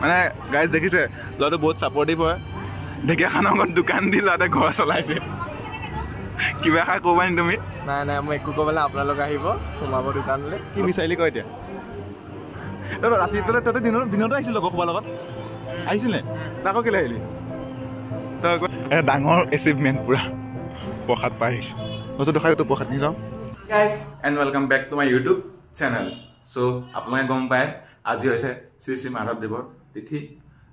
মানে গাইজ দেখিছে ল'ৰাটো বহুত ছাপৰ্টিভ হয় ঢেকীয়াখানৰ আগত দোকান দি ল'ৰাটোৱে ঘৰ চলাইছে কিবা এষাৰ ক'বা নি তুমি নাই নাই মই একো ক'বলৈ আপোনালোক আহিব সোমাব দোকানলৈ কি বিচাৰিলি কয় এতিয়া ৰাতি তহঁতে দিনতো আহিছিল লগৰ খোৱাৰ লগত আহিছিলে তাকো কেলৈ আহিলি তই এটা ডাঙৰ এচিভমেণ্ট পূৰা প্ৰসাদ পাই আহিছোঁ তই দেখাই তোৰ প্ৰসাদ নি যাওঁ guys and welcome back to my YouTube channel চ' আপোনালোকে গম পায় আজি হৈছে শ্ৰী শ্ৰী মাধৱদেৱৰ তিথি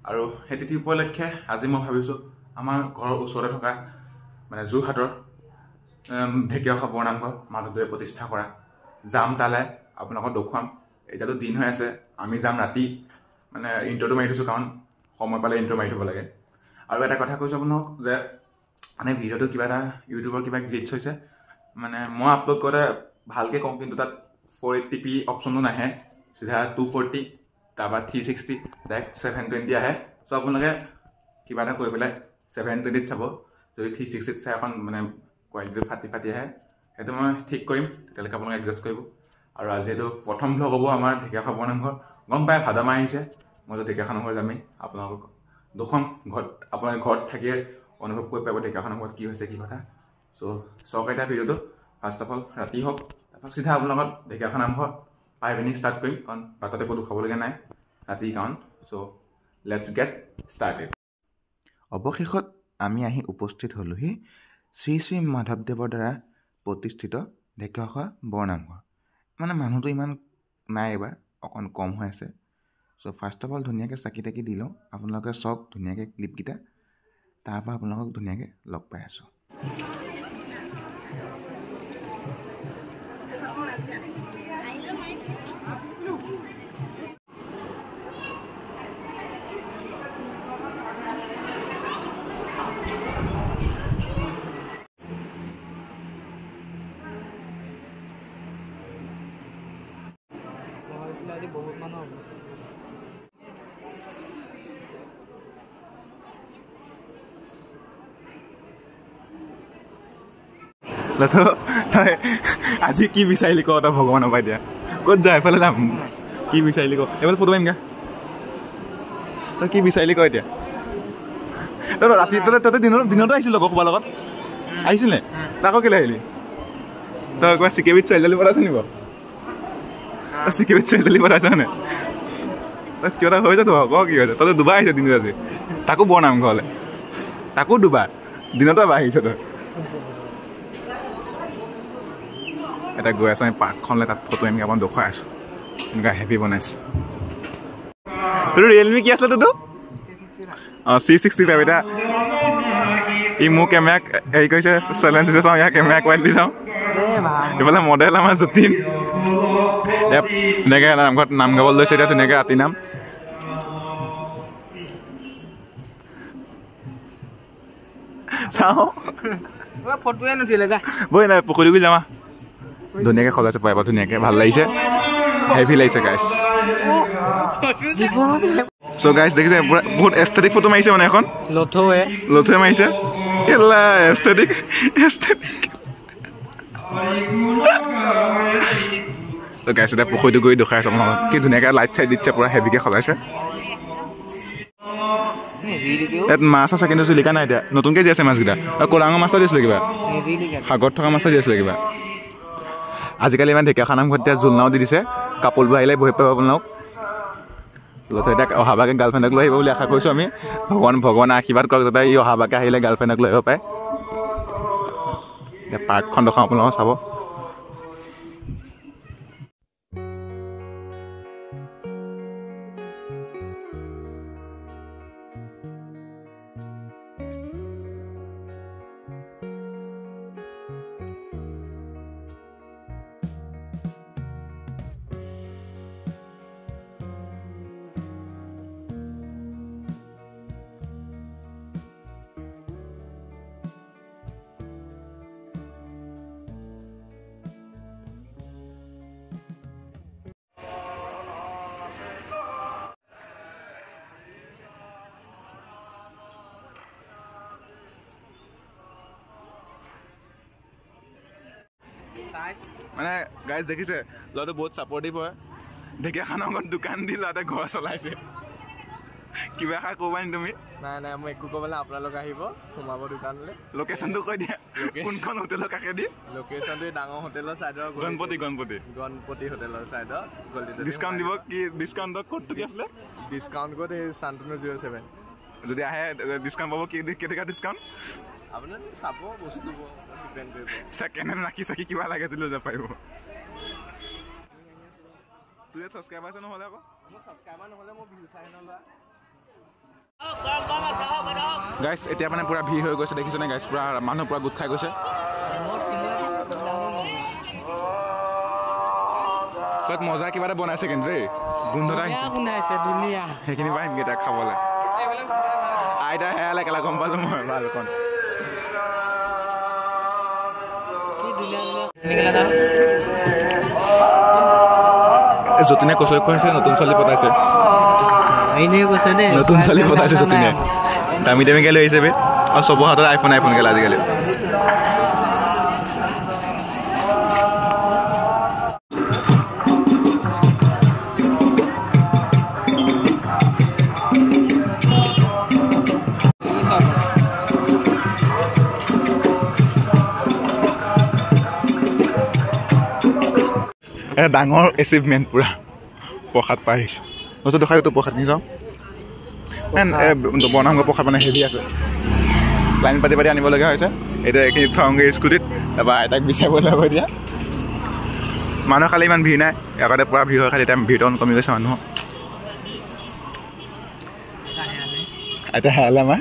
আৰু সেই তিথি উপলক্ষে আজি মই ভাবিছোঁ আমাৰ ঘৰৰ ওচৰতে থকা মানে যোৰহাটৰ ঢেকীয়াখোৱা বৰনামঘৰ মাধৱদেৱে প্ৰতিষ্ঠা কৰা যাম তালৈ আপোনালোকক দেখুৱাম এতিয়াতো দিন হৈ আছে আমি যাম ৰাতি মানে ইণ্ট্ৰটো মাৰি থৈছোঁ কাৰণ সময় পালে ইণ্ট্ৰ মাৰি থ'ব লাগে আৰু এটা কথা কৈছোঁ আপোনাক যে মানে ভিডিঅ'টো কিবা এটা ইউটিউবৰ কিবা গ্লিচ হৈছে মানে মই আপলোড কৰোঁতে ভালকৈ কওঁ কিন্তু তাত 480p অপশ্যনটো নাহে চিধা 240 তাৰপৰা 360 ডাইৰেক্ট 720 আহে চ' আপোনালোকে কিবা এটা কৰি পেলাই 720ত চাব যদি 360ত চাই এখন মানে কোৱালিটিটো ফাটি আহে সেইটো মই ঠিক কৰিম তেতিয়ালৈকে আপোনালোকে এডজাষ্ট কৰিব আৰু আজি এইটো প্ৰথম ভ্লগ হ'ব আমাৰ ঢেকীয়াখোৱা বৰনামঘৰ গম পাই ভাদ মাহ আহিছে মই যে ঢেকীয়াখোৱা নামঘৰ যামেই আপোনালোকক দেখুৱাম ঘৰত আপোনালোকে ঘৰত থাকিয়ে অনুভৱ কৰি পাব ঢেকীয়াখোৱা নামঘৰত কি হৈছে কি কথা চ' চাওক এতিয়া ভিডিঅ'টো ফাৰ্ষ্ট অফ অল ৰাতি হওক তাৰপৰা চিধা আপোনালোকক ঢেকীয়াখোৱা নামঘৰ পাই পিনি ষ্টাৰ্ট কৰিম কাৰণ বাটতে একো খাবলগীয়া নাই ৰাতি কাৰণ চ' লেটছ গেট ষ্টাৰ্টেড অৱশেষত আমি আহি উপস্থিত হ'লোহি শ্ৰী শ্ৰী মাধৱদেৱৰ দ্বাৰা প্ৰতিষ্ঠিত ঢেকীয়াখোৱা বৰনামঘৰ মানে মানুহটো ইমান নাই এইবাৰ অকণ কম হৈ আছে চ' ফাৰ্ষ্ট অফ অল ধুনীয়াকৈ চাকি তাকি দি লওঁ আপোনালোকে চাওক ধুনীয়াকৈ ক্লিপকেইটা তাৰপৰা আপোনালোকক ধুনীয়াকৈ লগ পাই আছোঁ আজি বহুত মানুহ হ'ব তই আজি কি বিচাৰিলি ক তই ভগৱানৰ পৰা দিয়া ক'ত যা এফালে যাম কি বিচাৰিলি ক এইফালে ফটো মাৰিমগা তই কি বিচাৰিলি ক এতিয়া তই ৰাতি তহঁতে দিনতো আহিছিল লগৰ খোৱাৰ লগত আহিছিলে তাকো কেলৈ আহিলি তই কিবা চিকেবিত ছোৱালী পঠাইছ নি বাৰু তই চিকেবিত ছোৱালী পঠাইছ নে তই কিয় এটা হৈ যায় তো ক কি হৈছে তই দুবাৰ আহিছ দিনটো আজি তাকো বৰনামঘৰলৈ তাকো দুবাৰ দিনতো এবাৰ আহিছ তই এটা গৈ আছোঁ আমি পাৰ্কখনলৈ তাত ফটো আমি অকণ দেখুৱাই আছোঁ এনেকুৱা হেভি বনাইছোঁ তোৰ ৰিয়েলমি কি আছিলে তোৰতো অঁ C65 এতিয়া ই মোৰ কেমেৰা হেৰি কৰিছে চেলেঞ্জ দিছে চাওঁ ইয়াৰ কেমেৰা কোৱালিটি চাওঁ এইফালে মডেল আমাৰ যতীন ধুনীয়াকৈ নামঘৰত নাম গাবলৈ লৈছে এতিয়া ধুনীয়াকৈ ৰাতি নাম চাওঁ ফটোৱে নুঠিলে যা বৈ নাই পুখুৰী গৈ যামা ধুনীয়াকৈ সজাইছে পাইবা ধুনীয়াকৈ ভাল লাগিছে হেভি লাগিছে গাইজ চ' গাইজ দেখিছে পুৰা বহুত এষ্টেটিক ফটো মাৰিছে মানে এখন লথুৱে মাৰিছে কেলা এষ্টেটিক চ' গাইজ এতিয়া পুখুৰীটো গৈ দেখুৱাই আছোঁ আপোনালোকক কি ধুনীয়াকৈ লাইট চাইট দিছে পুৰা হেভিকৈ সজাইছে ইয়াত মাছ আছে কিন্তু জিলিকা নাই এতিয়া নতুনকৈ যি আছে মাছকেইটা আৰু ক'লাঙৰ মাছ দিছিলে কিবা সাগৰত থকা মাছ দি আছিলে কিবা আজিকালি ইমান ঢেকীয়াখোৱা নামঘৰত এতিয়া জোলনাও দি দিছে কাপোৰবোৰ আহিলে বহি পাব আপোনালোক এতিয়া অহাবাকে গাৰ্লফ্ৰেণ্ডক লৈ আহিব বুলি আশা কৰিছোঁ আমি ভগৱানে আশীৰ্বাদ কৰক যাতে ই অহাবাকে আহিলে গাৰ্লফ্ৰেণ্ডক লৈ আহিব পাৰে এতিয়া পাৰ্কখন দেখাওঁ আপোনালোকক চাব মানে গাইজ দেখিছে ল'ৰাটো বহুত ছাপৰ্টিভ হয় ঢেকীয়াখানৰ আগত দোকান দি ল'ৰাতে ঘৰ চলাইছে কিবা খাই ক'বা নি তুমি নাই নাই মই একো ক'বলৈ আপোনালোক আহিব সোমাব দোকানলৈ লোকেশ্যনটো কৈ দিয়া কোনখন হোটেলৰ কাষেদি লোকেশ্যনটো ডাঙৰ হোটেলৰ ছাইডৰ গণপতি হোটেলৰ ছাইডৰ ডিছকাউণ্ট দিব কি ডিছকাউণ্টৰ ক'ডটো কি আছিলে ডিছকাউণ্ট ক'ড এই শান্তনু 07 যদি আহে ডিছকাউণ্ট পাব কেইটকা ডিছকাউণ্ট আপোনাৰ চাব বস্তুবোৰ ডিপেণ্ড কৰিব ছেকেণ্ড হেণ্ড ৰাখি চাকি কিবা লাগে যদি লৈ যাব পাৰিব তোৰ ছাবস্ক্ৰাইবাৰ আছে নহ'লে আকৌ মোৰ ছাবস্ক্ৰাইবাৰ নহ'লে মই ভিউ চাই নলওঁ গাইছ এতিয়া মানে পুৰা ভিৰ হৈ গৈছে দেখিছেনে গাইছ পুৰা মানুহ পুৰা গোট খাই গৈছে তাত মজা কিবা এটা বনাইছে কিন্তু দেই গোন্ধ এটা আহিছে সেইখিনি পাৰিম কেতিয়া খাবলৈ আইতা হেৰালে কেলা গম পালোঁ মই ভালকণ যতীনে কচৰি খুৱাইছে নতুন ছোৱালী পতাইছে নতুন ছোৱালী পতাইছে যতীনে দামী দামীকে লৈ আহিছে বে আৰু চবৰ হাতত আইফোন গেলা আজিকালি এটা ডাঙৰ এচিভমেণ্ট পুৰা প্ৰসাদ পাই আহিছোঁ নতুন দেখাই তোৰ প্ৰসাদ কিনি যাওঁ বনাংগৰ প্ৰসাদ মানে হেভি আছে লাইন পাতি পাতি আনিবলগীয়া হৈছে এতিয়া এইখিনি থওঁগৈ স্কুটিত তাৰপৰা আইতাক বিচাৰিব যাব এতিয়া মানুহ খালি ইমান ভিৰ নাই আগতে পুৰা ভিৰ হয় খালি এতিয়া ভিৰটো কমি গৈছে মানুহ আইতা হেৰালে আমাৰ